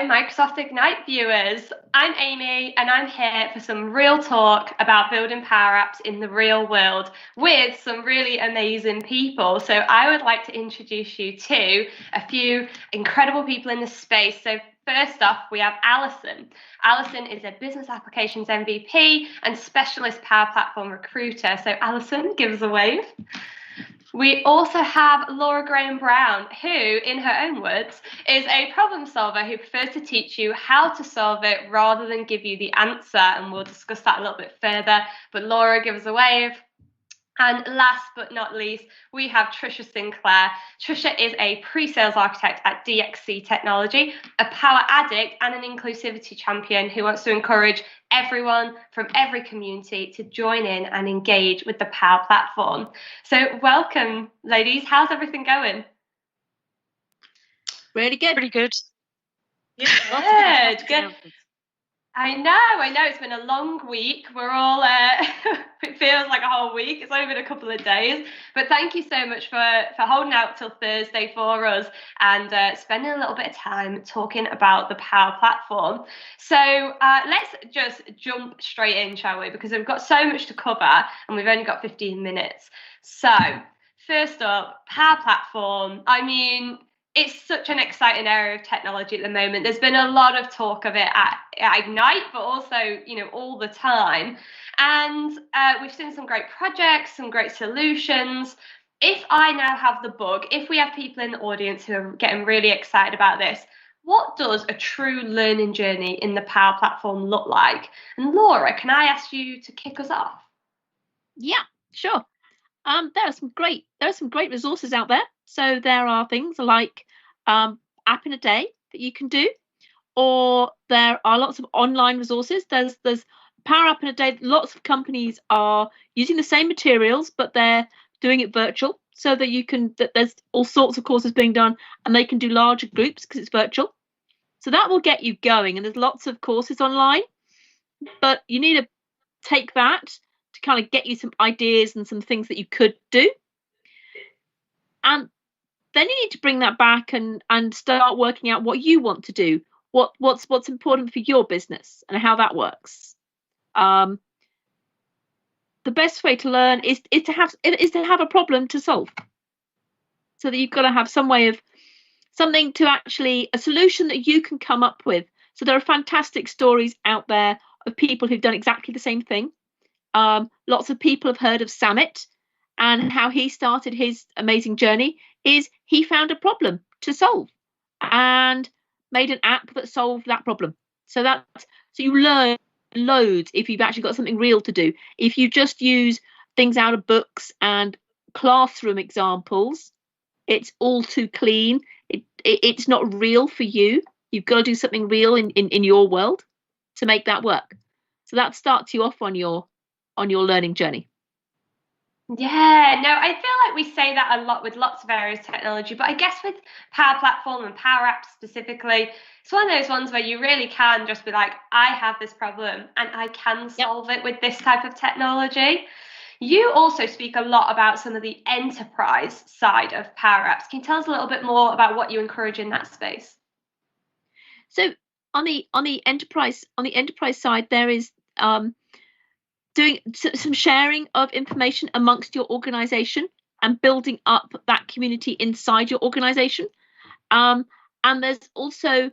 Microsoft Ignite viewers. I'm Amy and I'm here for some real talk about building Power Apps in the real world with some really amazing people. So I would like to introduce you to a few incredible people in this space. So first off, we have Alison. Alison is a business applications MVP and specialist Power Platform recruiter. So Alison, give us a wave. We also have Laura Graham-Brown, who, in her own words, is a problem solver who prefers to teach you how to solve it rather than give you the answer, and we'll discuss that a little bit further. But Laura, give us a wave. And last but not least, we have Tricia Sinclair. Tricia is a pre-sales architect at DXC Technology, a power addict and an inclusivity champion who wants to encourage everyone from every community to join in and engage with the Power Platform. So welcome, ladies. How's everything going? Really good. Pretty good. Yeah, good. I know. It's been a long week. We're all, it feels like a whole week. It's only been a couple of days. But thank you so much for holding out till Thursday for us and spending a little bit of time talking about the Power Platform. So let's just jump straight in, shall we? Because we've got so much to cover and we've only got 15 minutes. So first up, Power Platform. I mean, it's such an exciting area of technology at the moment. There's been a lot of talk of it at Ignite, but also, all the time. And we've seen some great projects, some great solutions. If I now have the bug, if we have people in the audience who are getting really excited about this, what does a true learning journey in the Power Platform look like? And Laura, can I ask you to kick us off? Yeah, sure. There are some great resources out there. So there are things like app in a day that you can do, or there are lots of online resources. There's Power App in a Day. Lots of companies are using the same materials, but they're doing it virtual, so that there's all sorts of courses being done, and they can do larger groups because it's virtual. So that will get you going, and there's lots of courses online, but you need to take that to kind of get you some ideas and some things that you could do. And then you need to bring that back and start working out what you want to do, what's important for your business and how that works. The best way to learn is to have a problem to solve. So that you've got to have some way of something to actually a solution that you can come up with. So there are fantastic stories out there of people who've done exactly the same thing. Lots of people have heard of Samit, and how he started his amazing journey is he found a problem to solve and made an app that solved that problem. So you learn loads if you've actually got something real to do. If you just use things out of books and classroom examples, it's all too clean. It's not real for you. You've got to do something real in your world to make that work. So that starts you off on your learning journey. Yeah, no, I feel like we say that a lot with lots of areas of technology, but I guess with Power Platform and Power Apps specifically, it's one of those ones where you really can just be like, I have this problem and I can solve it with this type of technology. You also speak a lot about some of the enterprise side of Power Apps. Can you tell us a little bit more about what you encourage in that space? So on the enterprise side, there is doing some sharing of information amongst your organization and building up that community inside your organization. And there's also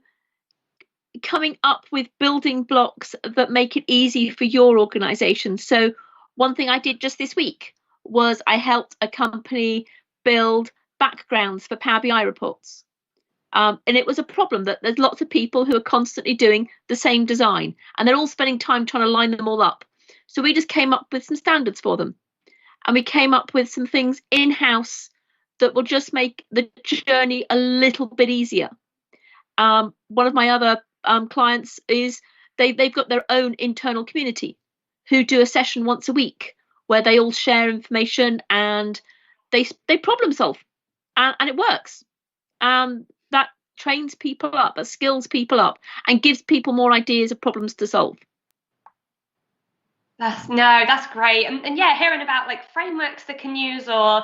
coming up with building blocks that make it easy for your organization. So one thing I did just this week was I helped a company build backgrounds for Power BI reports. And it was a problem that there's lots of people who are constantly doing the same design, and they're all spending time trying to line them all up. So we just came up with some standards for them, and we came up with some things in-house that will just make the journey a little bit easier. One of my other clients is they've got their own internal community who do a session once a week where they all share information and they problem solve, and it works. That trains people up, that skills people up, and gives people more ideas of problems to solve. That's great. And yeah, hearing about like frameworks that can use or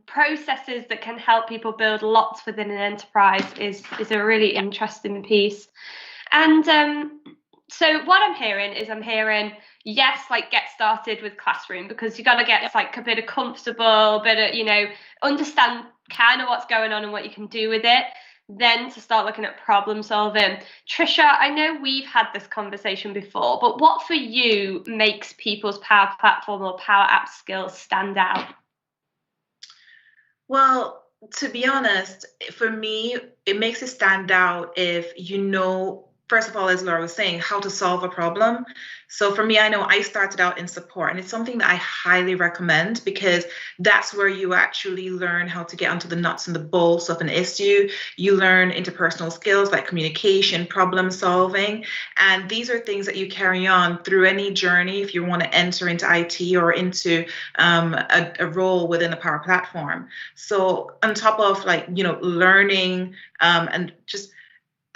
processes that can help people build lots within an enterprise is a really interesting piece. And so what I'm hearing, yes, like get started with classroom because you got to get like a bit of comfortable, bit of, understand kind of what's going on and what you can do with it. Then to start looking at problem solving. Tricia, I know we've had this conversation before, but what for you makes people's Power Platform or Power App skills stand out? Well, to be honest, for me, it makes it stand out if you know, first of all, as Laura was saying, how to solve a problem. So for me, I know I started out in support, and it's something that I highly recommend because that's where you actually learn how to get onto the nuts and the bolts of an issue. You learn interpersonal skills like communication, problem solving, and these are things that you carry on through any journey if you want to enter into IT or into a role within a Power Platform. So on top of learning and just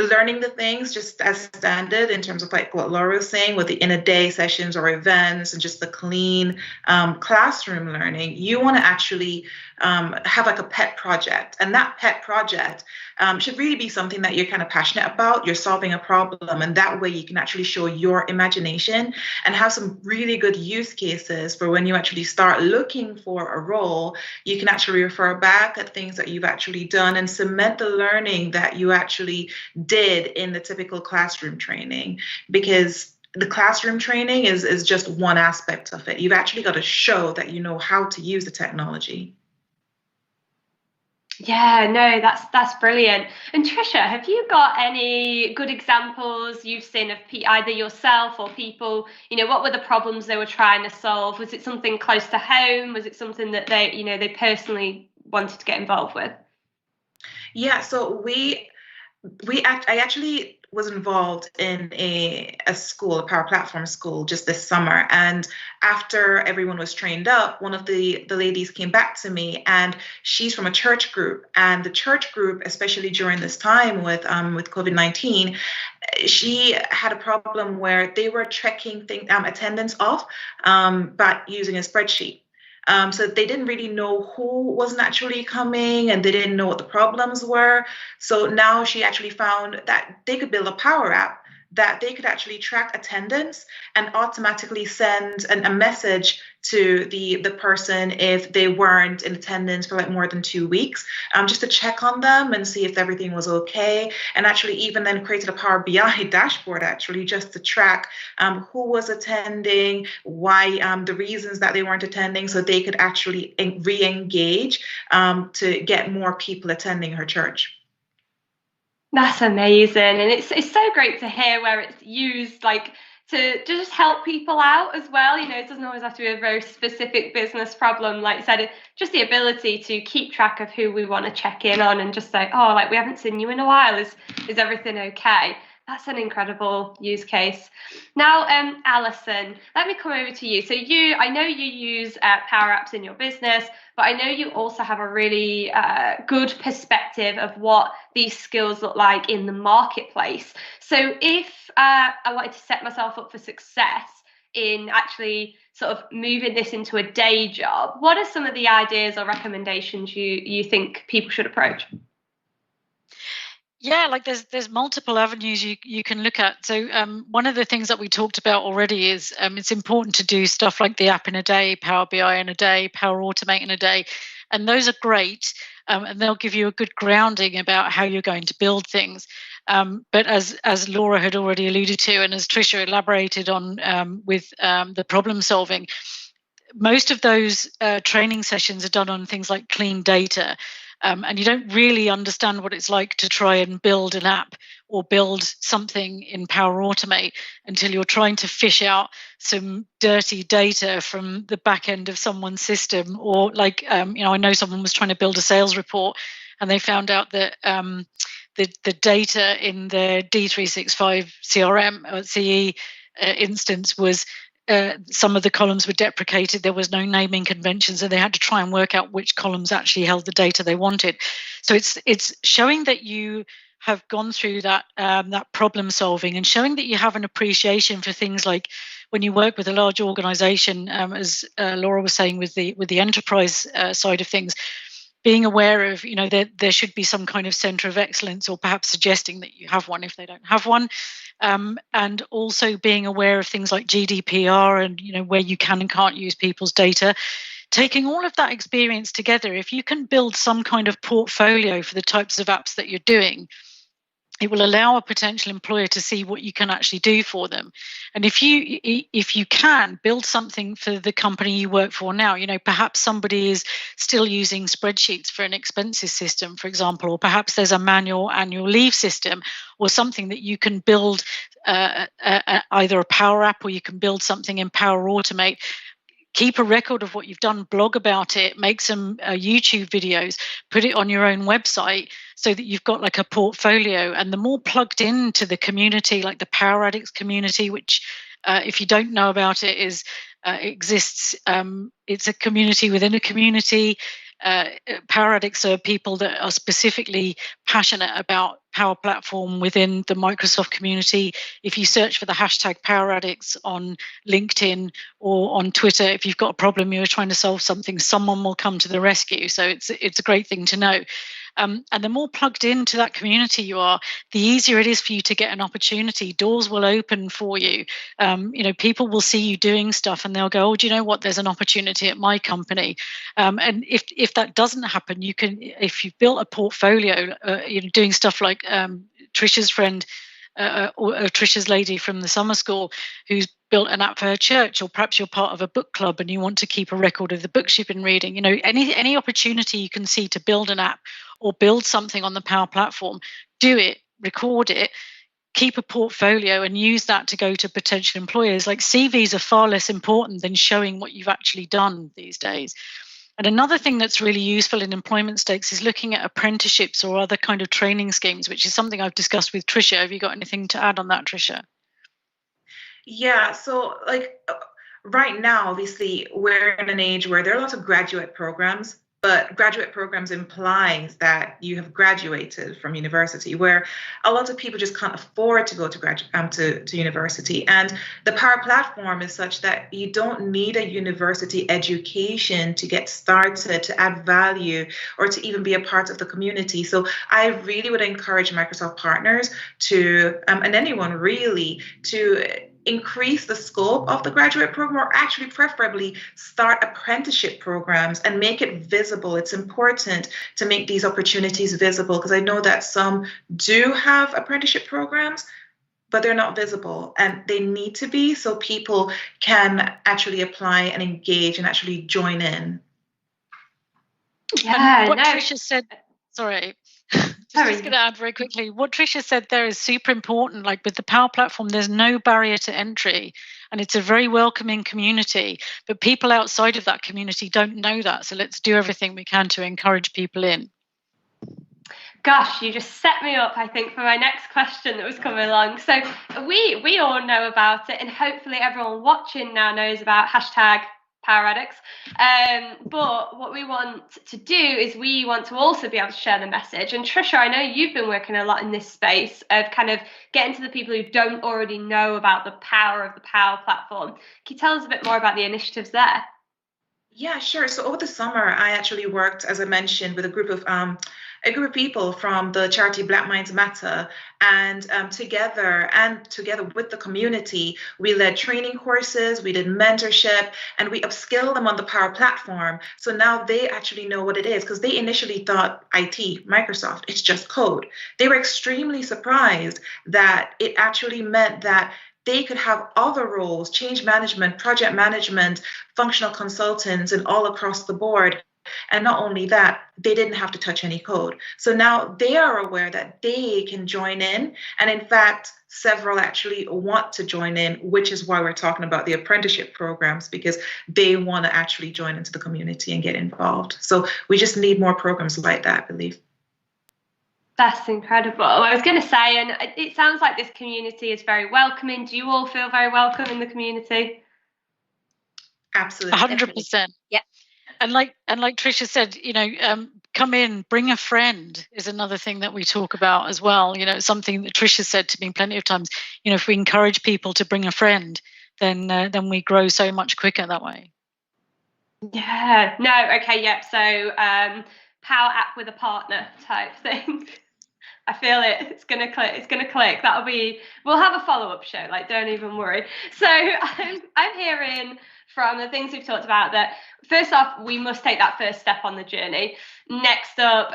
learning the things just as standard in terms of like what Laura was saying with the in a day sessions or events and just the clean classroom learning, you want to actually have like a pet project. And that pet project should really be something that you're kind of passionate about. You're solving a problem, and that way you can actually show your imagination and have some really good use cases for when you actually start looking for a role. You can actually refer back at things that you've actually done and cement the learning that you actually did in the typical classroom training, because the classroom training is just one aspect of it. You've actually got to show that you know how to use the technology. Yeah, no, that's brilliant. And Tricia, have you got any good examples you've seen of either yourself or people, what were the problems they were trying to solve? Was it something close to home? Was it something that they personally wanted to get involved with? Yeah, so I actually was involved in a school, a Power Platform school, just this summer. And after everyone was trained up, one of the ladies came back to me, and she's from a church group. And the church group, especially during this time with COVID-19, she had a problem where they were checking attendance off by using a spreadsheet. So they didn't really know who was naturally coming, and they didn't know what the problems were. So now she actually found that they could build a Power App that they could actually track attendance and automatically send a message to the person if they weren't in attendance for like more than 2 weeks, just to check on them and see if everything was okay. And actually even then created a Power BI dashboard actually just to track who was attending, why, the reasons that they weren't attending, so they could actually re-engage to get more people attending her church. That's amazing. And it's so great to hear where it's used like to just help people out as well. It doesn't always have to be a very specific business problem. Like I said, just the ability to keep track of who we want to check in on and just say, oh, like we haven't seen you in a while. Is everything okay? That's an incredible use case. Now, Alison, let me come over to you. So I know you use Power Apps in your business, but I know you also have a really good perspective of what these skills look like in the marketplace. So if I wanted to set myself up for success in actually sort of moving this into a day job, what are some of the ideas or recommendations you think people should approach? Yeah, like there's multiple avenues you can look at. So one of the things that we talked about already is it's important to do stuff like the app in a day, Power BI in a day, Power Automate in a day, and those are great, and they'll give you a good grounding about how you're going to build things. But as Laura had already alluded to, and as Tricia elaborated on with the problem solving, most of those training sessions are done on things like clean data. And you don't really understand what it's like to try and build an app or build something in Power Automate until you're trying to fish out some dirty data from the back end of someone's system. Or like, I know someone was trying to build a sales report and they found out that the data in their D365 CRM or CE instance was some of the columns were deprecated. There was no naming convention, so they had to try and work out which columns actually held the data they wanted. So it's showing that you have gone through that problem solving and showing that you have an appreciation for things like, when you work with a large organization, as Laura was saying, with the enterprise side of things, being aware of, there should be some kind of center of excellence, or perhaps suggesting that you have one if they don't have one. And also being aware of things like GDPR and, where you can and can't use people's data. Taking all of that experience together, if you can build some kind of portfolio for the types of apps that you're doing, it will allow a potential employer to see what you can actually do for them. And if you can build something for the company you work for now, perhaps somebody is still using spreadsheets for an expenses system, for example, or perhaps there's a manual annual leave system, or something that you can build, either a Power App, or you can build something in Power Automate. Keep a record of what you've done, blog about it, make some YouTube videos, put it on your own website so that you've got like a portfolio. And the more plugged into the community, like the Power Addicts community, which if you don't know about it, exists. It's a community within a community. Power Addicts are people that are specifically passionate about Power Platform within the Microsoft community. If you search for the hashtag Power Addicts on LinkedIn or on Twitter, if you've got a problem, you're trying to solve something, someone will come to the rescue. So it's a great thing to know. And the more plugged into that community you are, the easier it is for you to get an opportunity. Doors will open for you. People will see you doing stuff and they'll go, oh, do you know what? There's an opportunity at my company. And if that doesn't happen, you can, if you've built a portfolio, doing stuff like Tricia's friend, or Tricia's lady from the summer school who's built an app for her church, or perhaps you're part of a book club and you want to keep a record of the books you've been reading. Any opportunity you can see to build an app or build something on the Power Platform, do it, record it, keep a portfolio and use that to go to potential employers. Like, CVs are far less important than showing what you've actually done these days. And another thing that's really useful in employment stakes is looking at apprenticeships or other kind of training schemes, which is something I've discussed with Tricia. Have you got anything to add on that, Tricia? Yeah, so right now, obviously, we're in an age where there are lots of graduate programs, but graduate programs implies that you have graduated from university, where a lot of people just can't afford to go to university. And the Power Platform is such that you don't need a university education to get started, to add value, or to even be a part of the community. So I really would encourage Microsoft partners to, and anyone really, to increase the scope of the graduate program, or actually preferably start apprenticeship programs and make it visible. It's important to make these opportunities visible, because I know that some do have apprenticeship programs, but they're not visible, and they need to be, so people can actually apply and engage and actually join in. Yeah, what Tricia said, sorry. Just going to add very quickly, what Tricia said there is super important. Like, with the Power Platform, there's no barrier to entry, and it's a very welcoming community, but people outside of that community don't know that. So let's do everything we can to encourage people in. Gosh, you just set me up, I think, for my next question that was coming along. So we all know about it, and hopefully everyone watching now knows about hashtag Power Addicts. But what we want to do is we want to also be able to share the message. And Tricia, I know you've been working a lot in this space of kind of getting to the people who don't already know about the power of the Power Platform. Can you tell us a bit more about the initiatives there? Yeah, sure. So over the summer, I actually worked, as I mentioned, with a group of people from the charity Black Minds Matter, and together with the community, we led training courses, we did mentorship, and we upskilled them on the Power Platform. So now they actually know what it is, because they initially thought IT, Microsoft, it's just code. They were extremely surprised that it actually meant that they could have other roles, change management, project management, functional consultants, and all across the board. And not only that, they didn't have to touch any code. So now they are aware that they can join in. And in fact, several actually want to join in, which is why we're talking about the apprenticeship programs, because they want to actually join into the community and get involved. So we just need more programs like that, I believe. That's incredible. I was going to say, and it sounds like this community is very welcoming. Do you all feel very welcome in the community? Absolutely. 100%. Yeah. And like Tricia said, come in, bring a friend is another thing that we talk about as well. Something that Tricia said to me plenty of times, if we encourage people to bring a friend, then we grow so much quicker that way. Yeah. No. Okay. Yep. So power app with a partner type thing. I feel it. It's gonna click. It's gonna click. That'll be. We'll have a follow-up show. Like, don't even worry. So I'm hearing from the things we've talked about that first off, we must take that first step on the journey. Next up,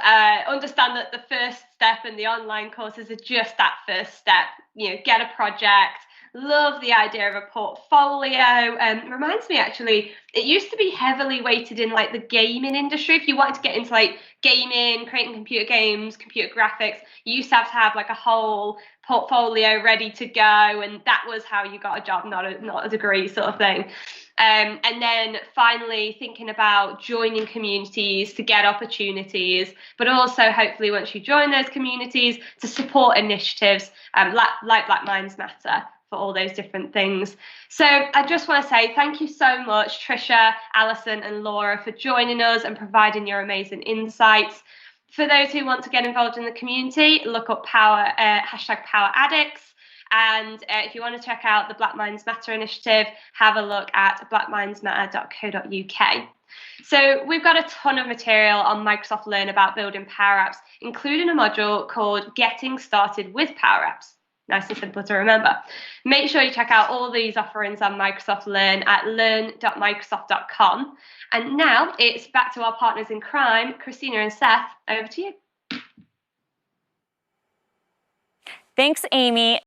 understand that the first step in the online courses are just that first step. You know, get a project. Love the idea of a portfolio. Reminds me, actually, it used to be heavily weighted in like the gaming industry. If you wanted to get into like gaming, creating computer games, computer graphics, you used to have like a whole portfolio ready to go, and that was how you got a job, not a degree sort of thing. And then finally thinking about joining communities to get opportunities, but also hopefully once you join those communities to support initiatives like Black Minds Matter for all those different things. So I just want to say thank you so much, Tricia, Alison and Laura, for joining us and providing your amazing insights. For those who want to get involved in the community, look up hashtag Power Addicts. And if you want to check out the Black Minds Matter initiative, have a look at blackmindsmatter.co.uk. So we've got a ton of material on Microsoft Learn about building Power Apps, including a module called Getting Started with Power Apps. Nice and simple to remember. Make sure you check out all these offerings on Microsoft Learn at learn.microsoft.com. And now it's back to our partners in crime, Christina and Seth. Over to you. Thanks, Amy.